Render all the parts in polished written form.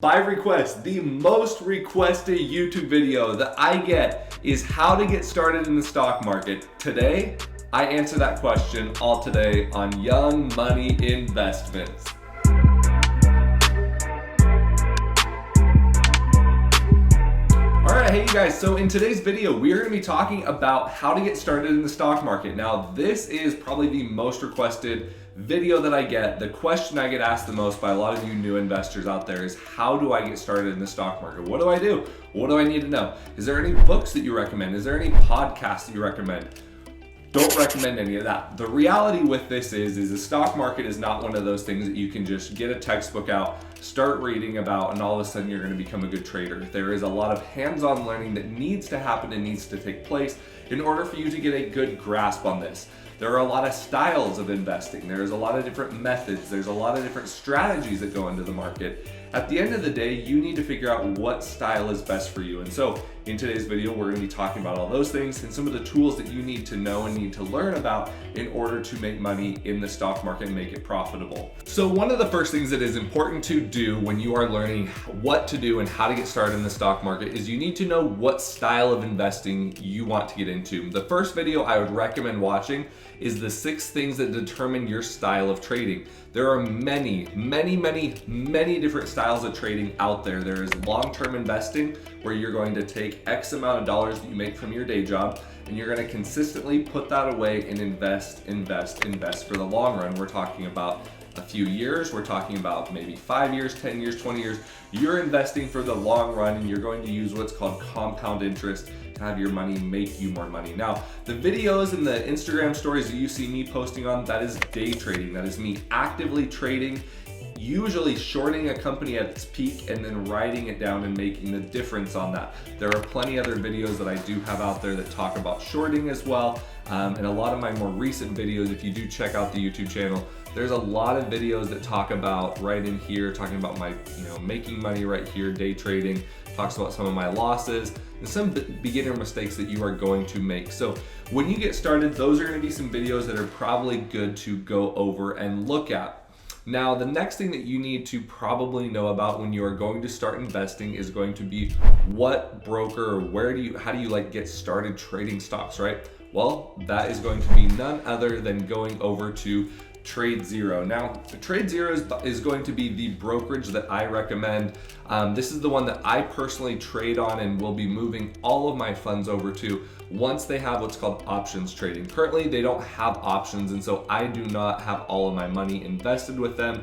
By request, the most requested YouTube video that I get is how to get started in the stock market. Today, I answer that question all today on Young Money Investments. Alright, hey you guys, so in today's video, we're going to be talking about how to get started in the stock market. Now, this is probably the most requested video that I get. The question I get asked the most by a lot of you new investors out there is, how do I get started in the stock market? What do I do? What do I need to know? Is there any books that you recommend? Is there any podcasts that you recommend? Don't recommend any of that. The reality with this is the stock market is not one of those things that you can just get a textbook out, start reading about, and all of a sudden you're going to become a good trader. There is a lot of hands-on learning that needs to happen and needs to take place in order for you to get a good grasp on this. There are a lot of styles of investing. There's a lot of different methods. There's a lot of different strategies that go into the market. At the end of the day, you need to figure out what style is best for you. And so in today's video, we're going to be talking about all those things and some of the tools that you need to know and need to learn about in order to make money in the stock market and make it profitable. So one of the first things that is important to do when you are learning what to do and how to get started in the stock market is you need to know what style of investing you want to get into. The first video I would recommend watching is the 6 things that determine your style of trading. There are many different styles of trading out there. There is long-term investing, where you're going to take X amount of dollars that you make from your day job, and you're going to consistently put that away and invest for the long run. We're talking about a few years. We're talking about maybe 5 years, 10 years, 20 years. You're investing for the long run, and you're going to use what's called compound interest to have your money make you more money. Now, the videos and the Instagram stories that you see me posting on, that is day trading. That is me actively trading, usually shorting a company at its peak and then writing it down and making the difference on that. There are plenty other videos that I do have out there that talk about shorting as well. And a lot of my more recent videos, if you do check out the YouTube channel, there's a lot of videos that talk about right in here, talking about my, making money right here, day trading, talks about some of my losses and some beginner mistakes that you are going to make. So when you get started, those are going to be some videos that are probably good to go over and look at. Now, the next thing that you need to probably know about when you are going to start investing is going to be what broker or how do you get started trading stocks, right? Well, that is going to be none other than going over to TradeZero. Now, TradeZero is going to be the brokerage that I recommend. This is the one that I personally trade on and will be moving all of my funds over to once they have what's called options trading. Currently, they don't have options, and so I do not have all of my money invested with them.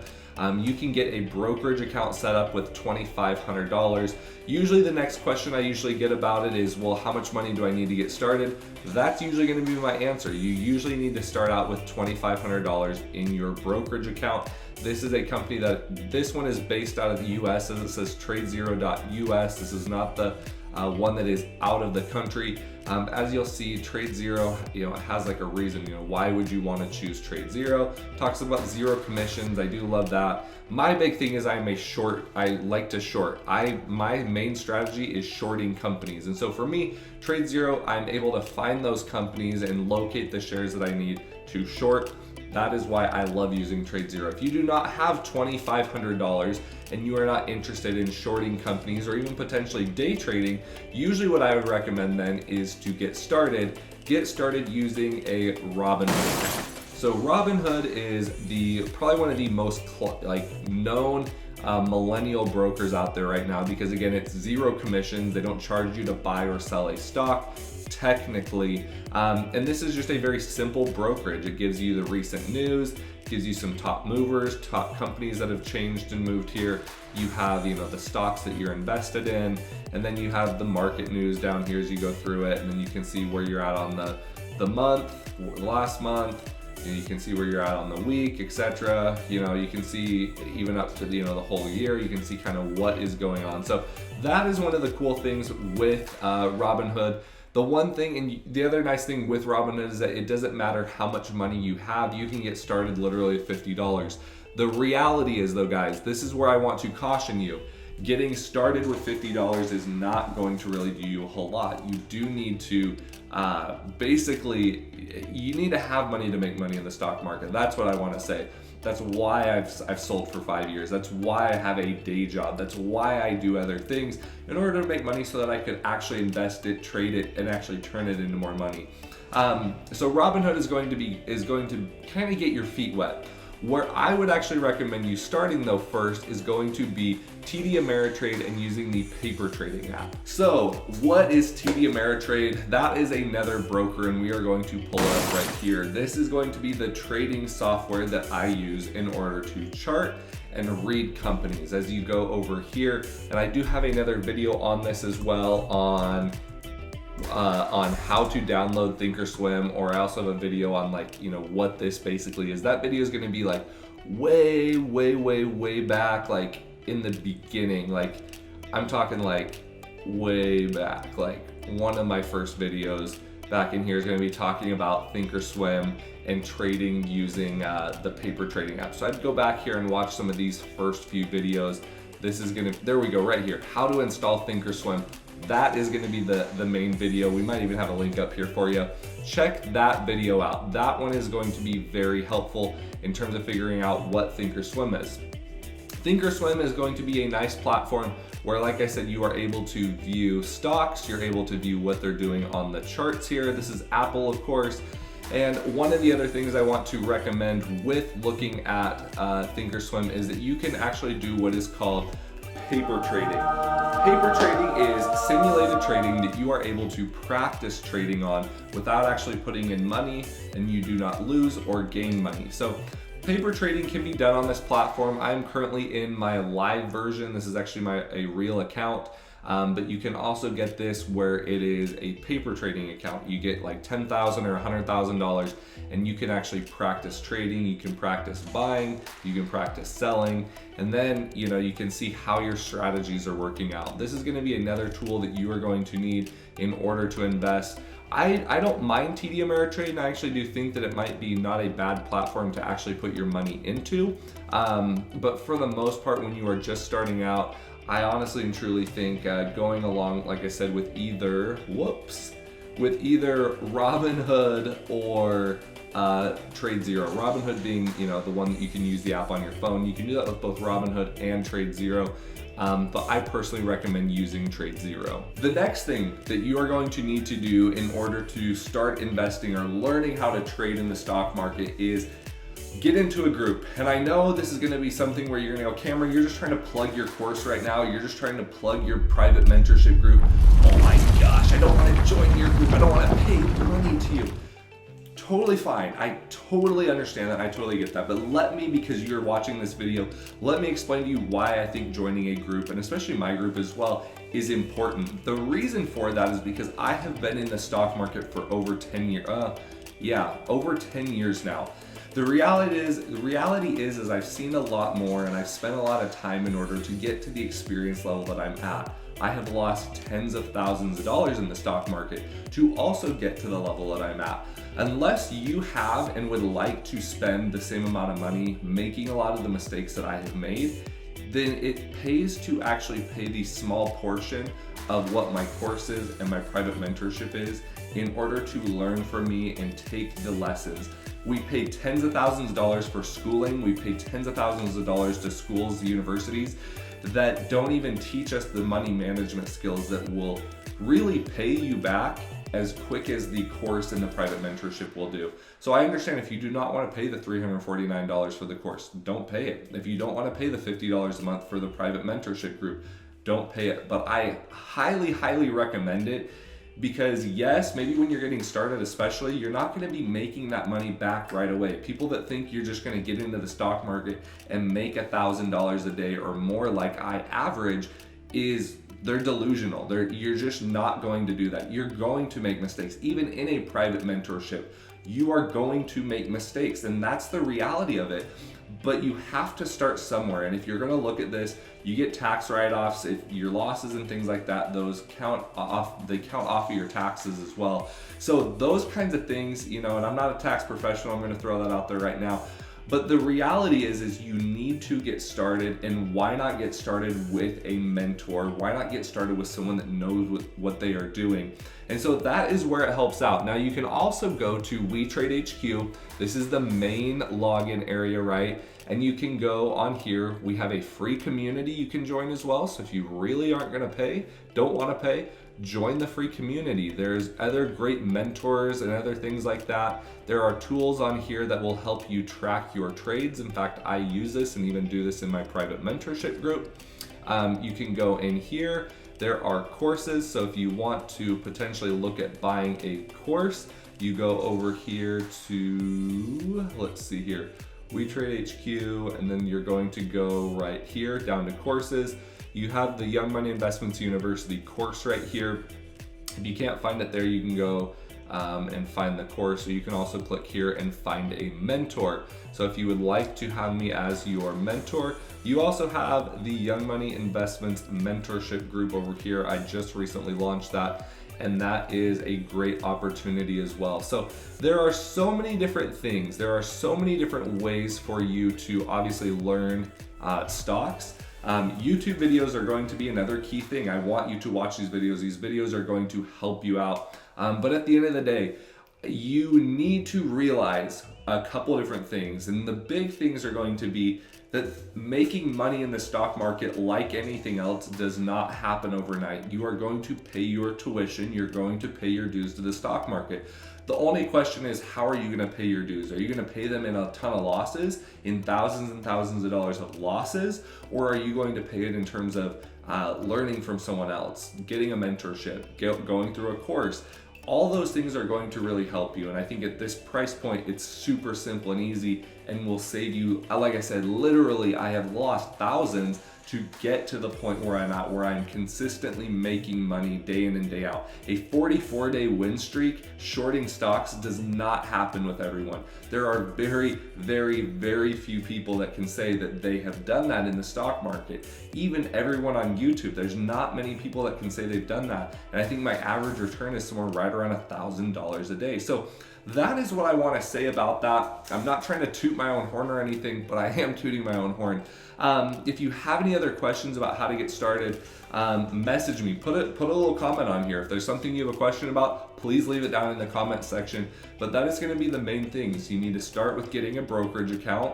You can get a brokerage account set up with $2,500. Usually the next question I usually get about it is, well, how much money do I need to get started? That's usually going to be my answer. You usually need to start out with $2,500 in your brokerage account. This is a company this one is based out of the US, as it says TradeZero.us. This is not the one that is out of the country. As you'll see, TradeZero, it has a reason, why would you want to choose TradeZero? Talks about zero commissions. I do love that. My big thing is I like to short. My main strategy is shorting companies. And so for me, TradeZero, I'm able to find those companies and locate the shares that I need to short. That is why I love using TradeZero. If you do not have $2,500 and you are not interested in shorting companies or even potentially day trading, usually what I would recommend then is to get started using a Robinhood. So Robinhood is probably one of the most known millennial brokers out there right now, because again, it's zero commissions. They don't charge you to buy or sell a stock, technically. And this is just a very simple brokerage. It gives you the recent news, gives you some top movers, top companies that have changed and moved here. You have, the stocks that you're invested in, and then you have the market news down here as you go through it, and then you can see where you're at on the month, last month. You can see where you're at on the week, etc. You can see even up to the whole year. You can see kind of what is going on. So that is one of the cool things with Robinhood. The one thing, and the other nice thing with Robinhood, is that it doesn't matter how much money you have. You can get started literally at $50. The reality is, though, guys, this is where I want to caution you. Getting started with $50 is not going to really do you a whole lot. You do need to you need to have money to make money in the stock market. That's what I want to say. That's why I've sold for 5 years. That's why I have a day job. That's why I do other things in order to make money so that I could actually invest it, trade it, and actually turn it into more money. So Robinhood is going to kind of get your feet wet. Where I would actually recommend you starting though first is going to be TD Ameritrade and using the paper trading app. So what is TD Ameritrade? That is another broker, and we are going to pull it up right here. This is going to be the trading software that I use in order to chart and read companies. As you go over here, and I do have another video on this as well on how to download Thinkorswim, or I also have a video on what this basically is. That video is going to be like way back, like in the beginning, like I'm talking like way back, like one of my first videos back in here is going to be talking about Thinkorswim and trading using the paper trading app. So I'd go back here and watch some of these first few videos. This is there we go right here, how to install Thinkorswim. That is going to be the main video. We might even have a link up here for you. Check that video out. That one is going to be very helpful in terms of figuring out what Thinkorswim is. Thinkorswim is going to be a nice platform where, like I said, you are able to view stocks. You're able to view what they're doing on the charts here. This is Apple, of course. And one of the other things I want to recommend with looking at Thinkorswim is that you can actually do what is called paper trading. Paper trading is simulated trading that you are able to practice trading on without actually putting in money, and you do not lose or gain money. So paper trading can be done on this platform. I'm currently in my live version. This is actually a real account. But you can also get this where it is a paper trading account. You get like $10,000 or $100,000, and you can actually practice trading. You can practice buying, you can practice selling, and then you can see how your strategies are working out. This is going to be another tool that you are going to need in order to invest. I don't mind TD Ameritrade, and I actually do think that it might be not a bad platform to actually put your money into. But for the most part, when you are just starting out, I honestly and truly think going along, like I said, with either Robinhood or TradeZero. Robinhood being, the one that you can use the app on your phone. You can do that with both Robinhood and TradeZero. But I personally recommend using TradeZero. The next thing that you are going to need to do in order to start investing or learning how to trade in the stock market is get into a group. And I know this is going to be something where you're going to go, Cameron, you're just trying to plug your course right now. You're just trying to plug your private mentorship group. Oh my gosh, I don't want to join your group. I don't want to pay money to you. Totally fine. I totally understand that. I totally get that. But let me, because you're watching this video, let me explain to you why I think joining a group, and especially my group as well, is important. The reason for that is because I have been in the stock market for over 10 years. Over 10 years now. The reality is I've seen a lot more, and I've spent a lot of time in order to get to the experience level that I'm at. I have lost tens of thousands of dollars in the stock market to also get to the level that I'm at. Unless you have and would like to spend the same amount of money making a lot of the mistakes that I have made, then it pays to actually pay the small portion of what my courses and my private mentorship is in order to learn from me and take the lessons. We pay tens of thousands of dollars for schooling. We pay tens of thousands of dollars to schools, universities that don't even teach us the money management skills that will really pay you back as quick as the course and the private mentorship will do. So I understand if you do not want to pay the $349 for the course, don't pay it. If you don't want to pay the $50 a month for the private mentorship group, don't pay it. But I highly recommend it. Because yes, maybe when you're getting started especially, you're not going to be making that money back right away. People that think you're just going to get into the stock market and make $1,000 a day or more like I average they're delusional. You're just not going to do that. You're going to make mistakes. Even in a private mentorship, you are going to make mistakes, and that's the reality of it. But you have to start somewhere, and if you're going to look at this, you get tax write-offs. If your losses and things like that, those count off of your taxes as well. So those kinds of things, and I'm not a tax professional, I'm going to throw that out there right now. But the reality is you need to get started, and why not get started with a mentor? Why not get started with someone that knows what they are doing? And so that is where it helps out. Now you can also go to WeTrade HQ. This is the main login area, right? And you can go on here. We have a free community you can join as well. So if you really aren't gonna pay, don't wanna pay, join the free community. There's other great mentors and other things like that. There are tools on here that will help you track your trades. In fact, I use this and even do this in my private mentorship group. You can go in here. There are courses. So if you want to potentially look at buying a course, you go over here to, let's see here, We Trade HQ, and then you're going to go right here down to courses. You have the Young Money Investments University course right here. If you can't find it there, you can go and find the course. So you can also click here and find a mentor. So if you would like to have me as your mentor, you also have the Young Money Investments mentorship group over here. I just recently launched that, and that is a great opportunity as well. So there are so many different things. There are so many different ways for you to obviously learn stocks. YouTube videos are going to be another key thing. I want you to watch these videos. These videos are going to help you out. But at the end of the day, you need to realize a couple different things. And the big things are going to be that making money in the stock market, like anything else, does not happen overnight. You are going to pay your tuition. You're going to pay your dues to the stock market. The only question is, how are you going to pay your dues? Are you going to pay them in a ton of losses, in thousands and thousands of dollars of losses? Or are you going to pay it in terms of learning from someone else, getting a mentorship, going through a course? All those things are going to really help you. And I think at this price point, it's super simple and easy and will save you, like I said, literally, I have lost thousands to get to the point where I'm at, where I'm consistently making money day in and day out. A 44-day win streak shorting stocks does not happen with everyone. There are very, very, very few people that can say that they have done that in the stock market. Even everyone on YouTube, there's not many people that can say they've done that. And I think my average return is somewhere right around $1,000 a day. So that is what I want to say about that. I'm not trying to toot my own horn or anything, but I am tooting my own horn. If you have any other questions about how to get started, message me. Put a little comment on here. If there's something you have a question about, please leave it down in the comment section. But that is going to be the main things. You need to start with getting a brokerage account,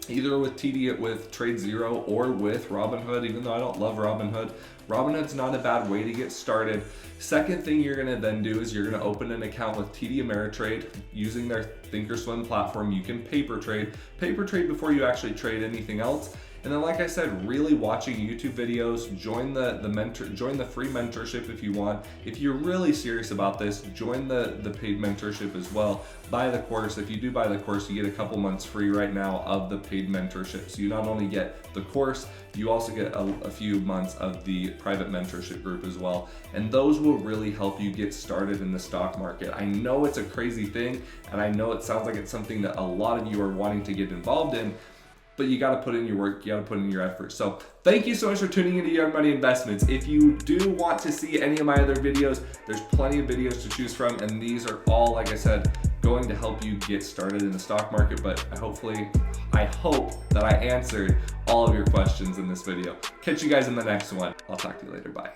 either with TD, with Trade Zero, or with Robinhood. Even though I don't love Robinhood, Robinhood's not a bad way to get started. Second thing you're gonna then do is you're gonna open an account with TD Ameritrade using their Thinkorswim platform. You can paper trade before you actually trade anything else. And then, like I said, really watching YouTube videos, join the free mentorship if you want. If you're really serious about this, join the paid mentorship as well. Buy the course. If you do buy the course, you get a couple months free right now of the paid mentorship. So you not only get the course, you also get a few months of the private mentorship group as well. And those will really help you get started in the stock market. I know it's a crazy thing, and I know it sounds like it's something that a lot of you are wanting to get involved in, but you got to put in your work, you got to put in your effort. So thank you so much for tuning into Young Money Investments. If you do want to see any of my other videos, there's plenty of videos to choose from, and these are all, like I said, going to help you get started in the stock market. But I hope that I answered all of your questions in this video. Catch you guys in the next one. I'll talk to you later. Bye.